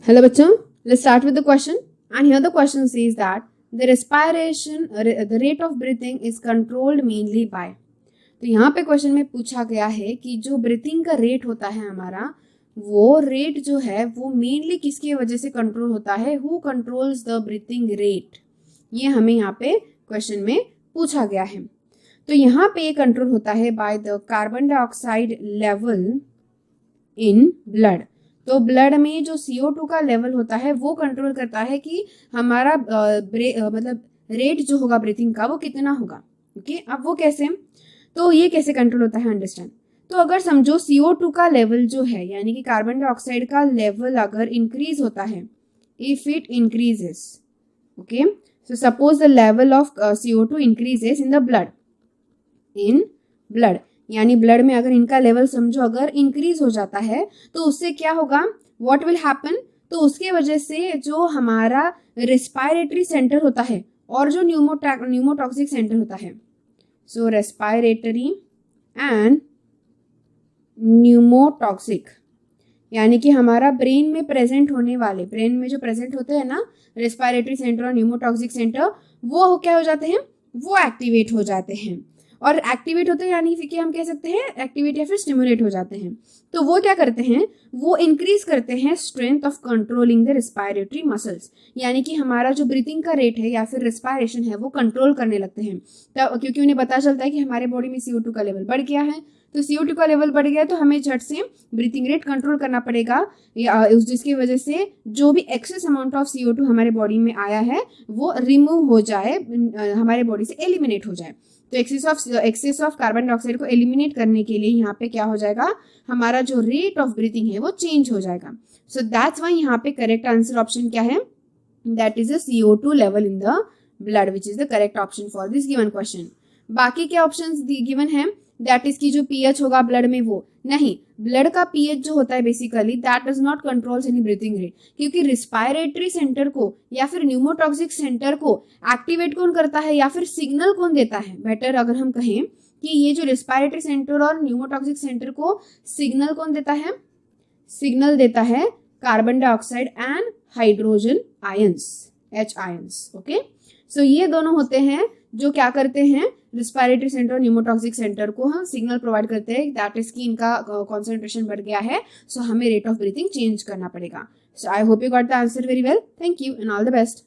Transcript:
Hello bachon, let's start with the question. And here the question says that the respiration, the rate of breathing is controlled mainly by. तो यहाँ पे question में पूछा गया है कि जो ब्रीथिंग का रेट होता है हमारा, वो रेट जो है वो मेनली किसकी वजह से कंट्रोल होता है, who controls the breathing rate, ये हमें यहाँ पे क्वेश्चन में पूछा गया है। तो यहाँ पे ये कंट्रोल होता है by the carbon dioxide level in blood. तो ब्लड में जो CO2 का लेवल होता है वो कंट्रोल करता है कि हमारा मतलब रेट जो होगा ब्रीथिंग का वो कितना होगा। ओके, अब वो कैसे, तो ये कैसे कंट्रोल होता है अंडरस्टैंड। तो अगर समझो CO2 का लेवल जो है यानी कि कार्बन डाइऑक्साइड का लेवल अगर इंक्रीज होता है, if it increases, okay, so suppose the level of CO2 increases in the blood, यानी ब्लड में अगर इनका लेवल समझो अगर इंक्रीज हो जाता है तो उससे क्या होगा, व्हाट विल हैपन, तो उसके वजह से जो हमारा रेस्पिरेटरी सेंटर होता है और जो न्यूमोटॉक्सिक सेंटर होता है, सो रेस्पिरेटरी एंड न्यूमोटॉक्सिक, यानी कि हमारा ब्रेन में प्रेजेंट होने वाले, ब्रेन में जो प्रेजेंट होते हैं ना रेस्पिरेटरी सेंटर और न्यूमोटॉक्सिक सेंटर, वो क्या हो जाते हैं, वो एक्टिवेट हो जाते हैं। और एक्टिवेट होते हैं यानी कि हम कह सकते हैं एक्टिवेट या फिर स्टिमुलेट हो जाते हैं। तो वो क्या करते हैं, वो इंक्रीज करते हैं strength of controlling the respiratory muscles, यानी कि हमारा जो ब्रीथिंग का रेट है या फिर रेस्पिरेशन है वो कंट्रोल करने लगते हैं। तब क्योंकि उन्हें पता चलता है कि हमारे बॉडी में CO2 का लेवल बढ़ गया है, तो CO2 का लेवल बढ़ गया तो हमें झट से ब्रीथिंग रेट कंट्रोल करना पड़ेगा, जिसकी वजह से जो भी एक्सेस अमाउंट ऑफ CO2 हमारे बॉडी में आया है वो रिमूव हो जाए, हमारे बॉडी से एलिमिनेट हो जाए। तो एक्सेस ऑफ कार्बन डाइऑक्साइड को एलिमिनेट करने के लिए यहाँ पे क्या हो जाएगा, हमारा जो रेट ऑफ ब्रीथिंग है वो चेंज हो जाएगा। सो दैट्स व्हाई यहाँ पे करेक्ट आंसर ऑप्शन क्या है, that is the CO2 level in the blood, which is the correct option for this given question. बाकी क्या ऑप्शंस गिवन है, दैट इज की जो pH होगा ब्लड में वो नहीं, ब्लड का pH जो होता है basically that does not controls any breathing rate, क्योंकि रिस्पायरेटरी सेंटर को या फिर न्यूमोटॉक्सिक सेंटर को एक्टिवेट कौन करता है या फिर सिग्नल कौन देता है, बेटर अगर हम कहें कि ये जो रिस्पायरेटरी सेंटर और न्यूमोटॉक्सिक सेंटर को सिग्नल कौन देता है, सिग्नल देता है carbon dioxide and hydrogen ions, H ions. Okay, so ये दोनों होते हैं जो क्या करते हैं, रिस्पायरेटरी सेंटर और न्यूमोटॉक्सिक सेंटर को हम सिग्नल प्रोवाइड करते हैं दैट इज कि इनका कॉन्सेंट्रेशन बढ़ गया है, सो हमें रेट ऑफ ब्रीथिंग चेंज करना पड़ेगा। So I hope you got the answer very well, thank you and all the best.